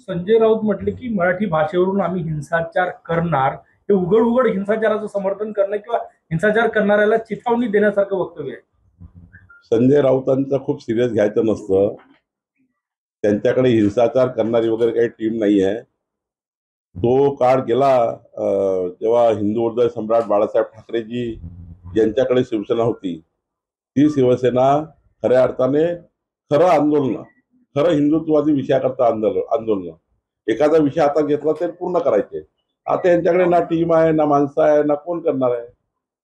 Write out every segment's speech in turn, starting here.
संजय राऊत म्हटले की मराठी भाषेवरून आम्ही हिंसाचार करणार, हे उघड उघड हिंसाचाराचं समर्थन करणं किंवा हिंसाचार करणाऱ्याला चिथावणी देण्यासारखं वक्तव्य आहे. संजय राऊतांचं खूप सिरियस घ्यायचं नसतं. त्यांच्याकडे हिंसाचार करणारी वगैरे काही टीम नाही आहे. तो काळ गेला जेव्हा हिंदू हृदय सम्राट बाळासाहेब ठाकरेजी यांच्याकडे शिवसेना होती. ती शिवसेना खऱ्या अर्थाने खरं हिंदुत्ववादी विषयाकरता आंदोलन एखादा विषय आता घेतला तर पूर्ण करायचे. आता यांच्याकडे ना टीम आहे, ना माणसं आहे, ना कोण करणार आहे.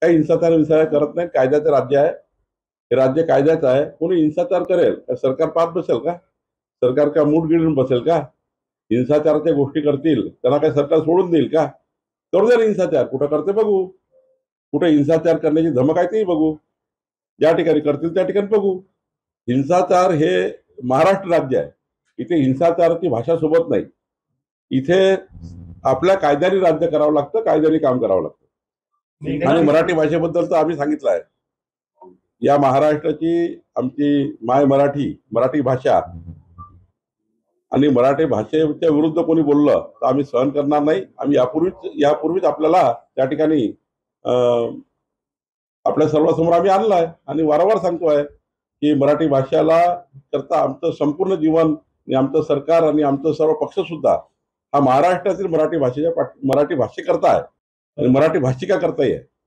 काही हिंसाचार करत नाही. कायद्याचं राज्य आहे, हे राज्य कायद्याचं आहे. कोणी हिंसाचार करेल का सरकार पाहत बसेल का? सरकार का मूठ गिळून बसेल का? हिंसाचाराच्या गोष्टी करतील त्यांना काय सरकार सोडून देईल का? करू द्या हिंसाचार, कुठं करते बघू. कुठे हिंसाचार करण्याची धमक आहे तेही बघू. ज्या ठिकाणी करतील त्या ठिकाणी बघू. हिंसाचार हे महाराष्ट्र राज्य आहे. इथे हिंसाचाराची भाषा सोबत नाही. इथे आपल्या कायद्याने राज्य करावं लागतं, कायद्याने काम करावं लागतं. आणि मराठी भाषेबद्दल तर आम्ही सांगितलं आहे, या महाराष्ट्राची आमची माय मराठी भाषा आणि मराठी भाषेच्या विरुद्ध कोणी बोललं तर आम्ही सहन करणार नाही. आम्ही यापूर्वीच आपल्याला त्या ठिकाणी आपल्या सर्वांसमोर आम्ही आणलाय आणि वारंवार सांगतोय की मराठी भाषेला करता आमचं संपूर्ण जीवन आणि आमचं सरकार आणि आमचं सर्व पक्ष सुद्धा हा महाराष्ट्रातील मराठी भाषेकरता आहे आणि मराठी भाषिका करता आहे.